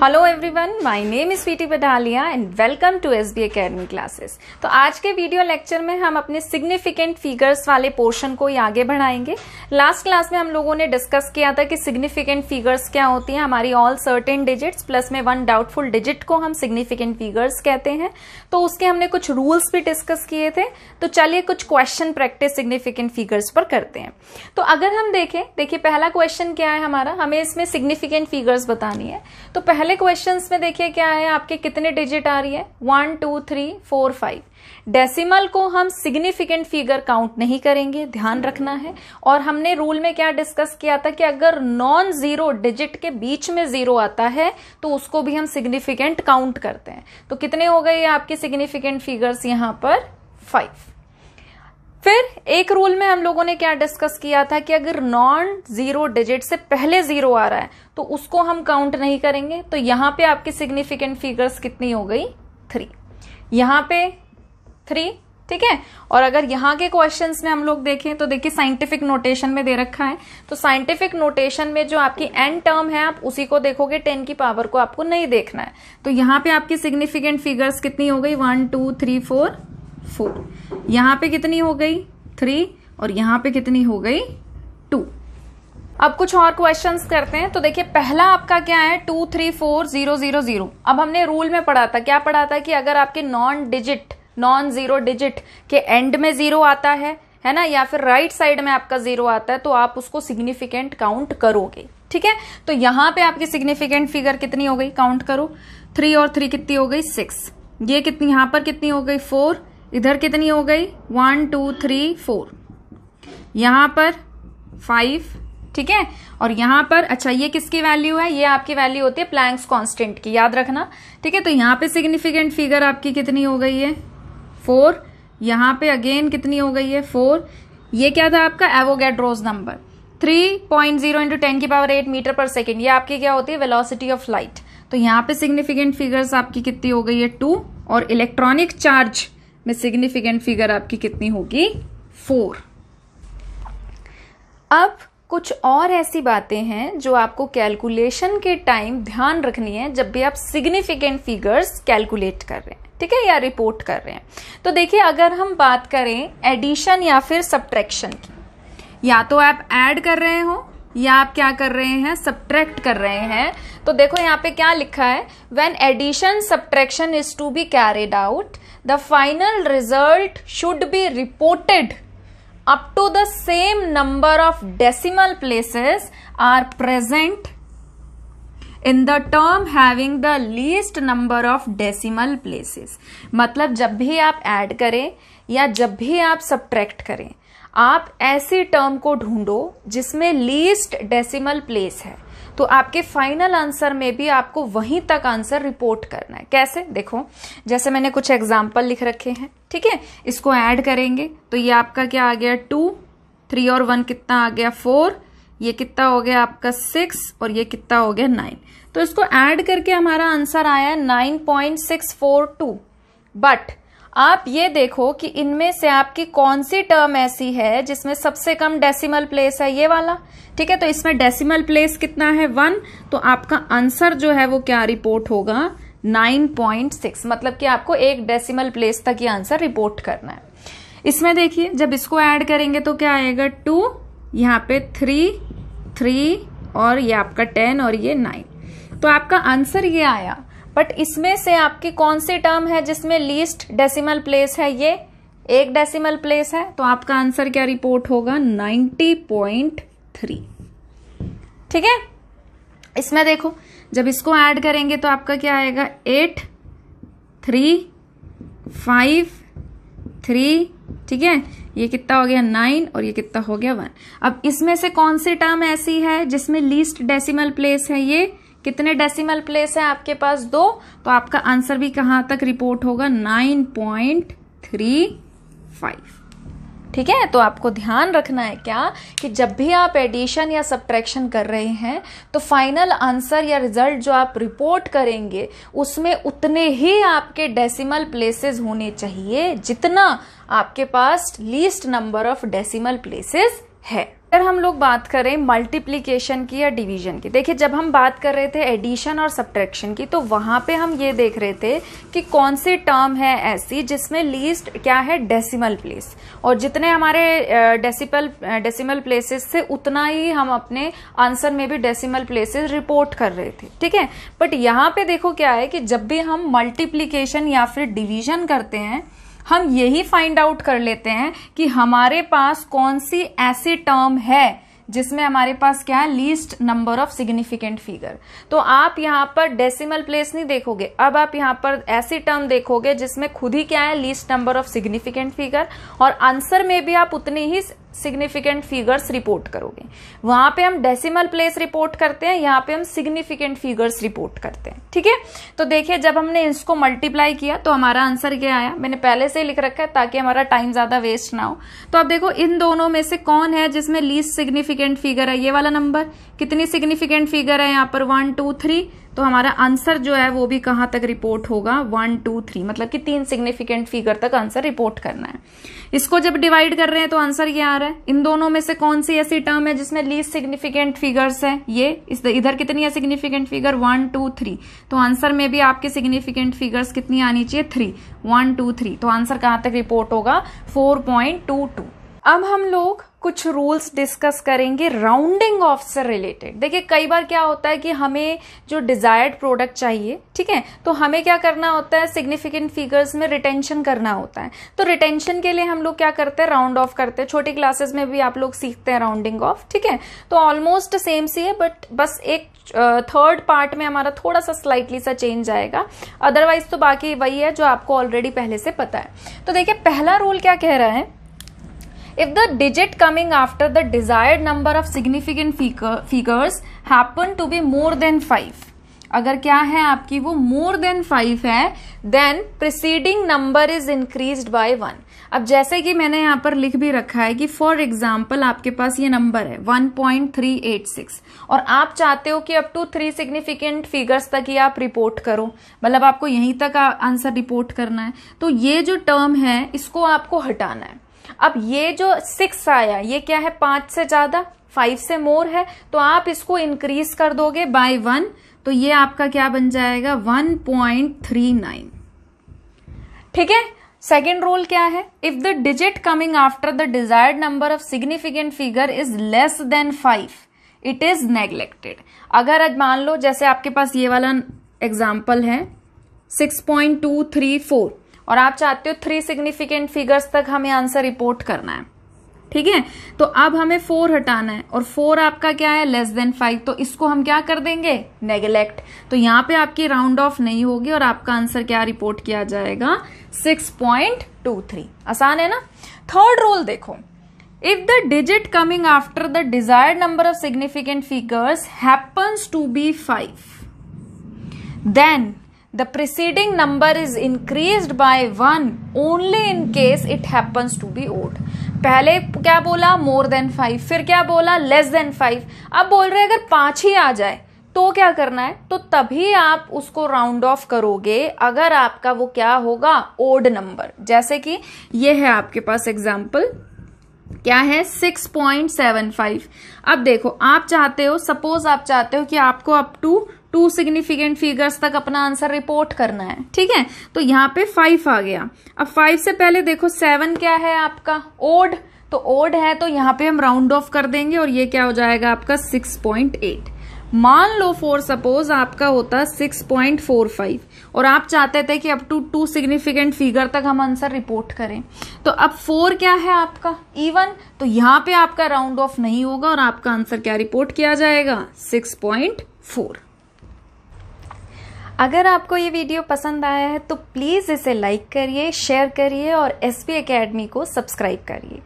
Hello everyone, my name is Sweety Badalia and welcome to SB academy classes. तो आज के video lecture में हम अपने सिग्निफिकेंट फिगर्स वाले पोर्शन को ही आगे बढ़ाएंगे। लास्ट क्लास में हम लोगों ने डिस्कस किया था कि सिग्निफिकेंट फिगर्स क्या होती हैं। हमारी ऑल सर्टेन डिजिट्स प्लस में वन डाउटफुल डिजिट को हम सिग्निफिकेंट फिगर्स कहते हैं। तो उसके हमने कुछ रूल्स भी डिस्कस किए थे। तो चलिए कुछ क्वेश्चन प्रैक्टिस सिग्निफिकेंट फिगर्स पर करते हैं। तो अगर हम देखिए पहला क्वेश्चन क्या है हमारा, हमें इसमें सिग्निफिकेंट फिगर्स बतानी है। तो पहले क्वेश्चंस में देखिए क्या है, आपके कितने डिजिट आ रही है, 1 2 3 4 5। डेसिमल को हम सिग्निफिकेंट फिगर काउंट नहीं करेंगे, ध्यान रखना है। और हमने रूल में क्या डिस्कस किया था कि अगर नॉन जीरो डिजिट के बीच में जीरो आता है तो उसको भी हम सिग्निफिकेंट काउंट करते हैं। तो कितने हो गए आपके सिग्निफिकेंट फिगर्स यहां पर, 5। फिर एक रूल में हम लोगों ने क्या डिस्कस किया था कि अगर नॉन जीरो डिजिट से पहले जीरो आ रहा है तो उसको हम काउंट नहीं करेंगे। तो यहां पे आपकी सिग्निफिकेंट फिगर्स कितनी हो गई, 3। यहां पे 3, ठीक है। और अगर यहाँ के क्वेश्चंस में हम लोग देखें तो देखिए साइंटिफिक नोटेशन में दे रखा है। तो साइंटिफिक नोटेशन में जो आपकी एन टर्म है आप उसी को देखोगे, 10 की पावर को आपको नहीं देखना है। तो यहाँ पे आपकी सिग्निफिकेंट फिगर्स कितनी हो गई, 1 2 3 4 4। यहां पे कितनी हो गई, 3। और यहां पे कितनी हो गई, 2। अब कुछ और क्वेश्चंस करते हैं। तो देखिए पहला आपका क्या है, 2 3 4 0 0 0। अब हमने रूल में पढ़ा था, क्या पढ़ा था कि अगर आपके नॉन जीरो डिजिट के एंड में जीरो आता है ना, या फिर राइट साइड में आपका जीरो आता है तो आप उसको सिग्निफिकेंट काउंट करोगे, ठीक है। तो यहां पे आपकी सिग्निफिकेंट फिगर कितनी हो गई, काउंट करो। 3 और 3 कितनी हो गई, 6। ये कितनी, यहां पर कितनी हो गई, 4। इधर कितनी हो गई, 1 2 3 4। यहां पर 5, ठीक है। और यहां पर, अच्छा ये किसकी वैल्यू है, ये आपकी वैल्यू होती है प्लैंक्स कांस्टेंट की, याद रखना, ठीक है। तो यहां पे सिग्निफिकेंट फिगर आपकी कितनी हो गई है, 4। यहां पे अगेन कितनी हो गई है, 4। ये क्या था आपका एवोगैड्रोस नंबर, 3.0 × 10⁸ मीटर पर सेकेंड। ये आपकी क्या होती है, वेलोसिटी ऑफ लाइट। तो यहां पे सिग्निफिकेंट फिगर्स आपकी कितनी हो गई है, 2। और इलेक्ट्रॉनिक चार्ज में सिग्निफिकेंट फिगर आपकी कितनी होगी, 4। अब कुछ और ऐसी बातें हैं जो आपको कैलकुलेशन के टाइम ध्यान रखनी है जब भी आप सिग्निफिकेंट फिगर्स कैलकुलेट कर रहे हैं, ठीक है, या रिपोर्ट कर रहे हैं। तो देखिए अगर हम बात करें एडिशन या फिर सब्ट्रैक्शन की, या तो आप ऐड कर रहे हो या आप क्या कर रहे हैं, सब्ट्रैक्ट कर रहे हैं। तो देखो यहाँ पे क्या लिखा है, when addition subtraction is to be carried out the final result should be reported up to the same number of decimal places are present in the term having the least number of decimal places। मतलब जब भी आप add करें या जब भी आप subtract करें, आप ऐसी टर्म को ढूंढो जिसमें लीस्ट डेसिमल प्लेस है। तो आपके फाइनल आंसर में भी आपको वहीं तक आंसर रिपोर्ट करना है। कैसे, देखो जैसे मैंने कुछ एग्जाम्पल लिख रखे हैं, ठीक है। इसको ऐड करेंगे तो ये आपका क्या आ गया, 2। 3 और 1 कितना आ गया, 4। ये कितना हो गया आपका 6। और ये कितना हो गया 9। तो इसको ऐड करके हमारा आंसर आया 9.642। बट आप ये देखो कि इनमें से आपकी कौन सी टर्म ऐसी है जिसमें सबसे कम डेसिमल प्लेस है, ये वाला, ठीक है। तो इसमें डेसिमल प्लेस कितना है, 1। तो आपका आंसर जो है वो क्या रिपोर्ट होगा, 9.6। मतलब कि आपको एक डेसिमल प्लेस तक ये आंसर रिपोर्ट करना है। इसमें देखिए जब इसको ऐड करेंगे तो क्या आएगा, 2, यहाँ पे 3 और ये आपका 10 और ये 9। तो आपका आंसर ये आया। बट इसमें से आपकी कौन सी टर्म है जिसमें लीस्ट डेसिमल प्लेस है, ये एक डेसिमल प्लेस है। तो आपका आंसर क्या रिपोर्ट होगा, 90.3, ठीक है। इसमें देखो जब इसको ऐड करेंगे तो आपका क्या आएगा, 8 3 5 3, ठीक है। ये कितना हो गया, 9। और ये कितना हो गया, 1। अब इसमें से कौन सी टर्म ऐसी है जिसमें लीस्ट डेसिमल प्लेस है, ये कितने डेसिमल प्लेस है आपके पास, 2। तो आपका आंसर भी कहां तक रिपोर्ट होगा, 9.35, ठीक है। तो आपको ध्यान रखना है क्या कि जब भी आप एडिशन या सब्ट्रैक्शन कर रहे हैं तो फाइनल आंसर या रिजल्ट जो आप रिपोर्ट करेंगे उसमें उतने ही आपके डेसिमल प्लेसेस होने चाहिए जितना आपके पास least number of decimal places है। अगर हम लोग बात करें मल्टीप्लिकेशन की या डिवीजन की, देखिए जब हम बात कर रहे थे एडिशन और सब्ट्रैक्शन की, तो वहां पे हम ये देख रहे थे कि कौन सी टर्म है ऐसी जिसमें लीस्ट क्या है, डेसिमल प्लेस, और जितने हमारे डेसिमल प्लेसेस थे उतना ही हम अपने आंसर में भी डेसिमल प्लेसेस रिपोर्ट कर रहे थे, ठीक है। बट यहाँ पे देखो क्या है कि जब भी हम मल्टीप्लिकेशन या फिर डिवीजन करते हैं, हम यही फाइंड आउट कर लेते हैं कि हमारे पास कौन सी ऐसी टर्म है जिसमें हमारे पास क्या है, least number of significant figure. तो आप यहाँ पर डेसिमल प्लेस नहीं देखोगे, अब आप यहाँ पर ऐसी टर्म देखोगे जिसमें खुद ही क्या है, least number of significant figure, और आंसर में भी आप उतनी ही सिग्निफिकेंट फिगर्स रिपोर्ट करोगे। वहां पे हम डेसिमल प्लेस रिपोर्ट करते हैं, यहाँ पे हम सिग्निफिकेंट फिगर्स रिपोर्ट करते हैं, ठीक है। तो देखिए जब हमने इसको मल्टीप्लाई किया तो हमारा आंसर क्या आया, मैंने पहले से ही लिख रखा है ताकि हमारा टाइम ज्यादा वेस्ट ना हो। तो अब देखो इन दोनों में से कौन है जिसमें लीस्ट सिग्निफिकेंट फिगर है, ये वाला नंबर। कितनी सिग्निफिकेंट फिगर है यहाँ पर, 1 2 3, तो हमारा आंसर जो है वो भी कहां तक रिपोर्ट होगा, 1 2 3, मतलब कि 3 सिग्निफिकेंट फिगर तक आंसर रिपोर्ट करना है। इसको जब डिवाइड कर रहे हैं तो आंसर ये आ रहा है। इन दोनों में से कौन सी ऐसी टर्म है जिसमें लीस्ट सिग्निफिकेंट फिगर्स है, ये इधर कितनी है सिग्निफिकेंट फिगर, 1 2 3, तो आंसर में भी आपके सिग्निफिकेंट फिगर्स कितनी आनी चाहिए, 3, 1 2 3, तो आंसर कहां तक रिपोर्ट होगा, 4.22। अब हम लोग कुछ रूल्स डिस्कस करेंगे राउंडिंग ऑफ से रिलेटेड। देखिए कई बार क्या होता है कि हमें जो डिजायर्ड प्रोडक्ट चाहिए, ठीक है, तो हमें क्या करना होता है, सिग्निफिकेंट फिगर्स में रिटेंशन करना होता है। तो रिटेंशन के लिए हम लोग क्या करते हैं, राउंड ऑफ करते हैं। छोटी क्लासेस में भी आप लोग सीखते हैं राउंडिंग ऑफ, ठीक है। तो ऑलमोस्ट सेम सी है, बट बस एक थर्ड पार्ट में हमारा थोड़ा सा स्लाइटली सा चेंज आएगा, अदरवाइज तो बाकी वही है जो आपको ऑलरेडी पहले से पता है। तो देखिए पहला रूल क्या कह रहा है, if the digit coming after the desired number of significant figures happen to be more than 5, अगर क्या है आपकी वो more than 5 है, then preceding number is increased by 1। अब जैसे कि मैंने यहाँ पर लिख भी रखा है कि फॉर एग्जाम्पल आपके पास ये नंबर है 1.386 और आप चाहते हो कि अप टू 3 सिग्निफिकेंट फिगर्स तक ही आप रिपोर्ट करो, मतलब आपको यहीं तक आंसर रिपोर्ट करना है। तो ये जो टर्म है इसको आपको हटाना है। अब ये जो 6 आया ये क्या है, 5 से ज्यादा, 5 से मोर है, तो आप इसको इंक्रीज कर दोगे बाय 1, तो ये आपका क्या बन जाएगा, 1.39, ठीक है। सेकेंड रूल क्या है, if the digit coming after the desired number of significant figure is less than 5 it is neglected. अगर मान लो जैसे आपके पास ये वाला एग्जाम्पल है 6.234 और आप चाहते हो 3 सिग्निफिकेंट फिगर्स तक हमें आंसर रिपोर्ट करना है, ठीक है। तो अब हमें 4 हटाना है और 4 आपका क्या है, लेस देन 5, तो इसको हम क्या कर देंगे, नेग्लेक्ट। तो यहाँ पे आपकी राउंड ऑफ नहीं होगी और आपका आंसर क्या रिपोर्ट किया जाएगा, 6.23। आसान है ना। थर्ड रूल देखो, if the digit coming after the desired number of significant figures happens to be 5 then the preceding number is increased by 1 only in case it happens to be odd। पहले क्या बोला, more than 5, फिर क्या बोला, less than 5, अब बोल रहे अगर 5 ही आ जाए तो क्या करना है, तो तभी आप उसको राउंड ऑफ करोगे अगर आपका वो क्या होगा, ओड नंबर। जैसे कि ये है आपके पास एग्जाम्पल क्या है, 6.75। अब देखो आप चाहते हो, सपोज आप चाहते हो कि आपको अप टू 2 सिग्निफिकेंट फिगर्स तक अपना आंसर रिपोर्ट करना है, ठीक है। तो यहाँ पे 5 आ गया। अब 5 से पहले देखो 7 क्या है आपका, ओड, तो ओड है तो यहाँ पे हम राउंड ऑफ कर देंगे और ये क्या हो जाएगा आपका 6.8। मान लो फॉर सपोज आपका होता 6.45 और आप चाहते थे कि अप टू 2 सिग्निफिकेंट फिगर तक हम आंसर रिपोर्ट करें, तो अब 4 क्या है आपका, इवन, तो यहाँ पे आपका राउंड ऑफ नहीं होगा और आपका आंसर क्या रिपोर्ट किया जाएगा, 6.4। अगर आपको ये वीडियो पसंद आया है तो प्लीज इसे लाइक करिए, शेयर करिए और एसबी एकेडमी को सब्सक्राइब करिए।